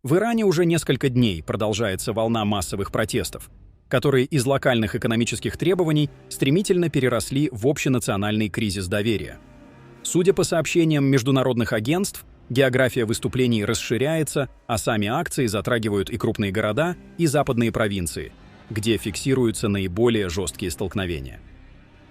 В Иране уже несколько дней продолжается волна массовых протестов, которые из локальных экономических требований стремительно переросли в общенациональный кризис доверия. Судя по сообщениям международных агентств, география выступлений расширяется, а сами акции затрагивают и крупные города, и западные провинции, где фиксируются наиболее жесткие столкновения.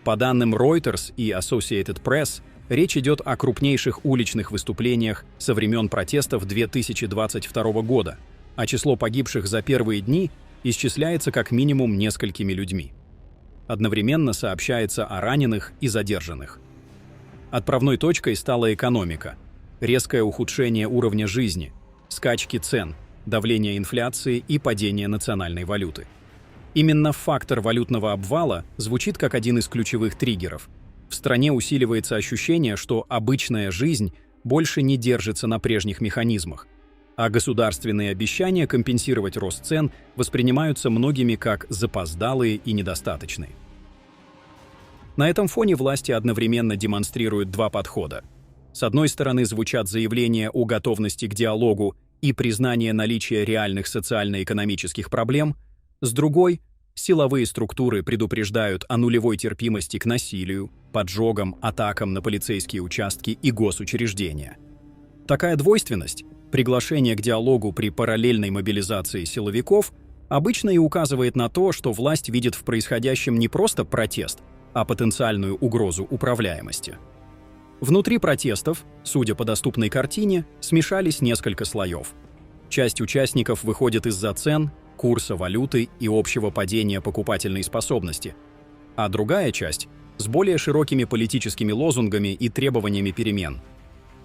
По данным Reuters и Associated Press, речь идет о крупнейших уличных выступлениях со времен протестов 2022 года, а число погибших за первые дни исчисляется как минимум несколькими людьми. Одновременно сообщается о раненых и задержанных. Отправной точкой стала экономика, резкое ухудшение уровня жизни, скачки цен, давление инфляции и падение национальной валюты. Именно фактор валютного обвала звучит как один из ключевых триггеров. В стране усиливается ощущение, что обычная жизнь больше не держится на прежних механизмах, а государственные обещания компенсировать рост цен воспринимаются многими как запоздалые и недостаточные. На этом фоне власти одновременно демонстрируют два подхода. С одной стороны, звучат заявления о готовности к диалогу и признание наличия реальных социально-экономических проблем, с другой — силовые структуры предупреждают о нулевой терпимости к насилию, поджогам, атакам на полицейские участки и госучреждения. Такая двойственность, приглашение к диалогу при параллельной мобилизации силовиков, обычно и указывает на то, что власть видит в происходящем не просто протест, а потенциальную угрозу управляемости. Внутри протестов, судя по доступной картине, смешались несколько слоев. Часть участников выходит из-за цен, курса валюты и общего падения покупательной способности, а другая часть — с более широкими политическими лозунгами и требованиями перемен.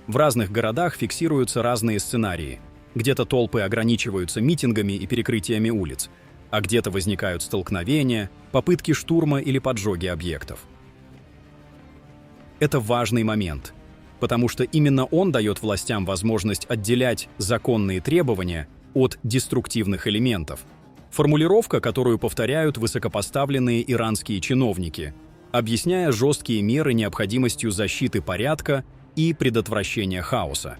В разных городах фиксируются разные сценарии. Где-то толпы ограничиваются митингами и перекрытиями улиц, а где-то возникают столкновения, попытки штурма или поджоги объектов. Это важный момент, потому что именно он дает властям возможность отделять законные требования от деструктивных элементов. Формулировка, которую повторяют высокопоставленные иранские чиновники, объясняя жесткие меры необходимостью защиты порядка и предотвращения хаоса.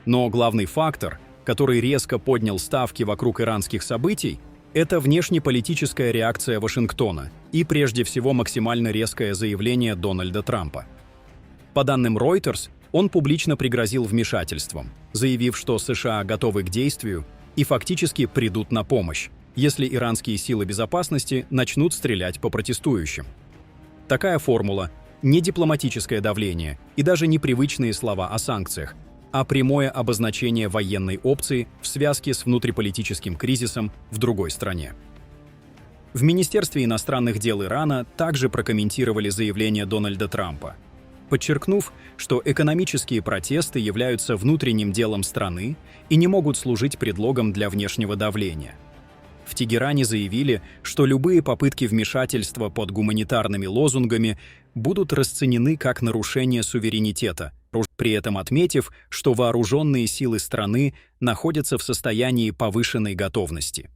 Но главный фактор, который резко поднял ставки вокруг иранских событий, это внешнеполитическая реакция Вашингтона и, прежде всего, максимально резкое заявление Дональда Трампа. По данным Reuters, он публично пригрозил вмешательством, заявив, что США готовы к действию и фактически придут на помощь, если иранские силы безопасности начнут стрелять по протестующим. Такая формула – не дипломатическое давление и даже непривычные слова о санкциях, а прямое обозначение военной опции в связке с внутриполитическим кризисом в другой стране. В Министерстве иностранных дел Ирана также прокомментировали заявление Дональда Трампа, подчеркнув, что экономические протесты являются внутренним делом страны и не могут служить предлогом для внешнего давления. В Тегеране заявили, что любые попытки вмешательства под гуманитарными лозунгами будут расценены как нарушение суверенитета, при этом отметив, что вооруженные силы страны находятся в состоянии повышенной готовности.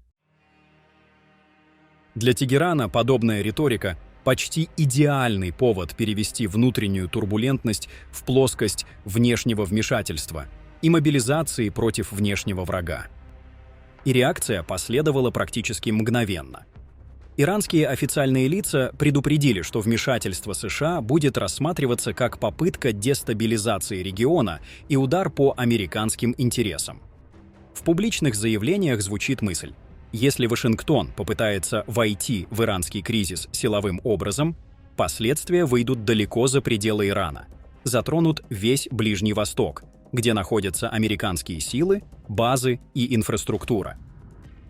Для Тегерана подобная риторика – почти идеальный повод перевести внутреннюю турбулентность в плоскость внешнего вмешательства и мобилизации против внешнего врага. И реакция последовала практически мгновенно. Иранские официальные лица предупредили, что вмешательство США будет рассматриваться как попытка дестабилизации региона и удар по американским интересам. В публичных заявлениях звучит мысль: если Вашингтон попытается войти в иранский кризис силовым образом, последствия выйдут далеко за пределы Ирана, затронут весь Ближний Восток, где находятся американские силы, базы и инфраструктура.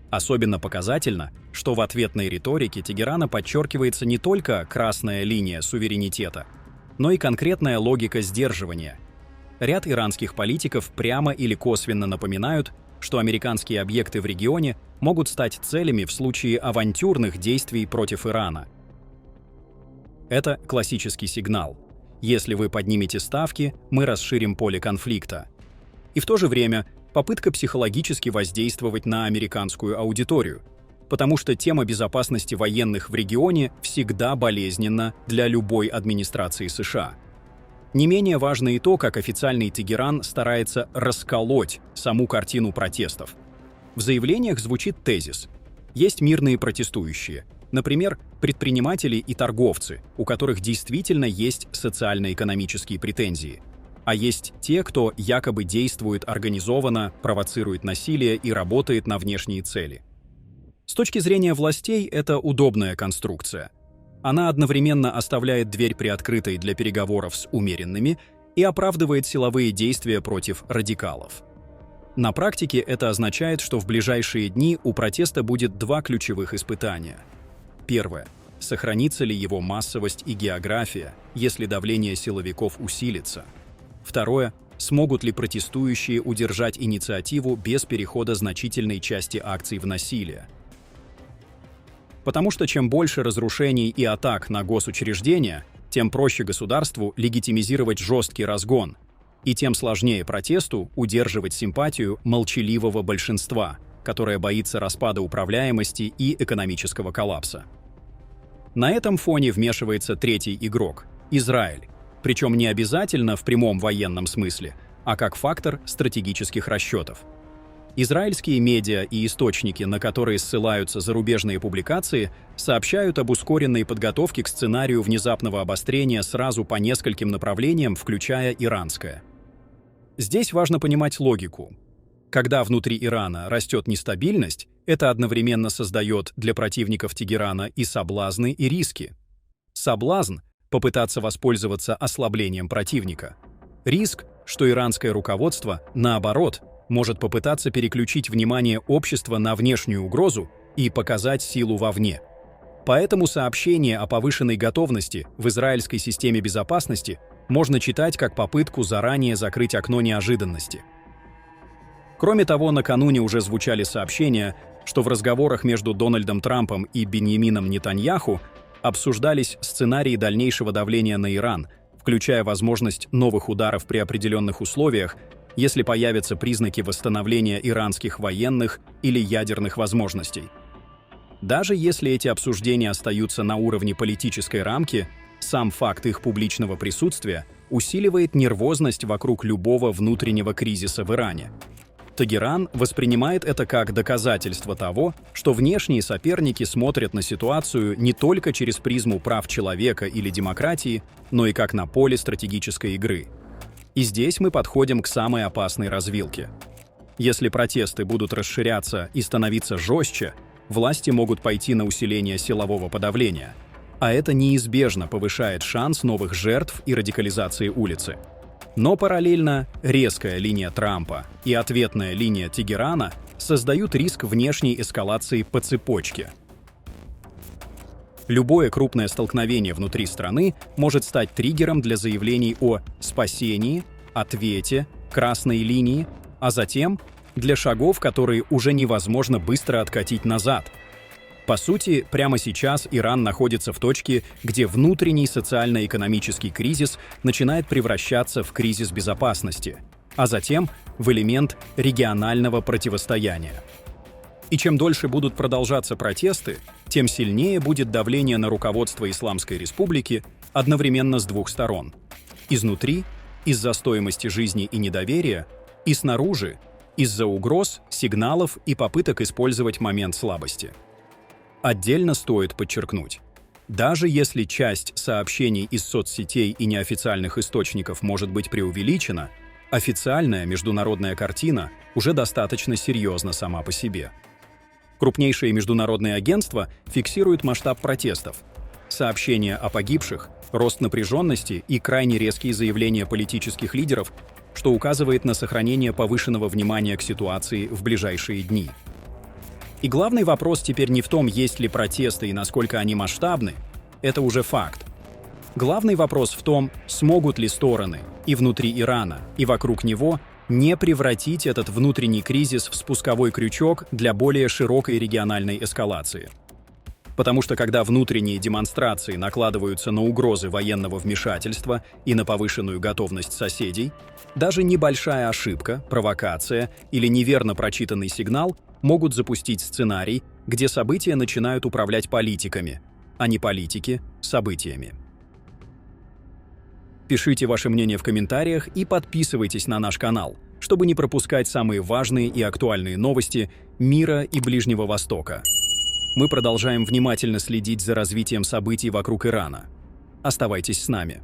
Особенно показательно, что в ответной риторике Тегерана подчеркивается не только красная линия суверенитета, но и конкретная логика сдерживания. Ряд иранских политиков прямо или косвенно напоминают, что американские объекты в регионе могут стать целями в случае авантюрных действий против Ирана. Это классический сигнал. Если вы поднимете ставки, мы расширим поле конфликта. И в то же время попытка психологически воздействовать на американскую аудиторию, потому что тема безопасности военных в регионе всегда болезненна для любой администрации США. Не менее важно и то, как официальный Тегеран старается расколоть саму картину протестов. В заявлениях звучит тезис: есть мирные протестующие, например, предприниматели и торговцы, у которых действительно есть социально-экономические претензии, а есть те, кто якобы действует организованно, провоцирует насилие и работает на внешние цели. С точки зрения властей, это удобная конструкция. Она одновременно оставляет дверь приоткрытой для переговоров с умеренными и оправдывает силовые действия против радикалов. На практике это означает, что в ближайшие дни у протеста будет два ключевых испытания. Первое. Сохранится ли его массовость и география, если давление силовиков усилится? Второе. Смогут ли протестующие удержать инициативу без перехода значительной части акций в насилие? Потому что чем больше разрушений и атак на госучреждения, тем проще государству легитимизировать жесткий разгон, и тем сложнее протесту удерживать симпатию молчаливого большинства, которое боится распада управляемости и экономического коллапса. На этом фоне вмешивается третий игрок – Израиль, причем не обязательно в прямом военном смысле, а как фактор стратегических расчетов. Израильские медиа и источники, на которые ссылаются зарубежные публикации, сообщают об ускоренной подготовке к сценарию внезапного обострения сразу по нескольким направлениям, включая иранское. Здесь важно понимать логику. Когда внутри Ирана растет нестабильность, это одновременно создает для противников Тегерана и соблазны, и риски. Соблазн – попытаться воспользоваться ослаблением противника. Риск, что иранское руководство, наоборот, может попытаться переключить внимание общества на внешнюю угрозу и показать силу вовне. Поэтому сообщение о повышенной готовности в израильской системе безопасности можно читать как попытку заранее закрыть окно неожиданности. Кроме того, накануне уже звучали сообщения, что в разговорах между Дональдом Трампом и Биньямином Нетаньяху обсуждались сценарии дальнейшего давления на Иран, включая возможность новых ударов при определенных условиях, если появятся признаки восстановления иранских военных или ядерных возможностей. Даже если эти обсуждения остаются на уровне политической рамки, сам факт их публичного присутствия усиливает нервозность вокруг любого внутреннего кризиса в Иране. Тегеран воспринимает это как доказательство того, что внешние соперники смотрят на ситуацию не только через призму прав человека или демократии, но и как на поле стратегической игры. И здесь мы подходим к самой опасной развилке. Если протесты будут расширяться и становиться жестче, власти могут пойти на усиление силового подавления, а это неизбежно повышает шанс новых жертв и радикализации улицы. Но параллельно резкая линия Трампа и ответная линия Тегерана создают риск внешней эскалации по цепочке. Любое крупное столкновение внутри страны может стать триггером для заявлений о спасении, ответе, красной линии, а затем для шагов, которые уже невозможно быстро откатить назад. По сути, прямо сейчас Иран находится в точке, где внутренний социально-экономический кризис начинает превращаться в кризис безопасности, а затем в элемент регионального противостояния. И чем дольше будут продолжаться протесты, тем сильнее будет давление на руководство Исламской Республики одновременно с двух сторон. Изнутри – из-за стоимости жизни и недоверия, и снаружи – из-за угроз, сигналов и попыток использовать момент слабости. Отдельно стоит подчеркнуть, даже если часть сообщений из соцсетей и неофициальных источников может быть преувеличена, официальная международная картина уже достаточно серьезна сама по себе. Крупнейшие международные агентства фиксируют масштаб протестов. Сообщения о погибших, рост напряженности и крайне резкие заявления политических лидеров, что указывает на сохранение повышенного внимания к ситуации в ближайшие дни. И главный вопрос теперь не в том, есть ли протесты и насколько они масштабны, это уже факт. Главный вопрос в том, смогут ли стороны и внутри Ирана, и вокруг него не превратить этот внутренний кризис в спусковой крючок для более широкой региональной эскалации. Потому что когда внутренние демонстрации накладываются на угрозы военного вмешательства и на повышенную готовность соседей, даже небольшая ошибка, провокация или неверно прочитанный сигнал могут запустить сценарий, где события начинают управлять политиками, а не политики – событиями. Пишите ваше мнение в комментариях и подписывайтесь на наш канал, чтобы не пропускать самые важные и актуальные новости мира и Ближнего Востока. Мы продолжаем внимательно следить за развитием событий вокруг Ирана. Оставайтесь с нами.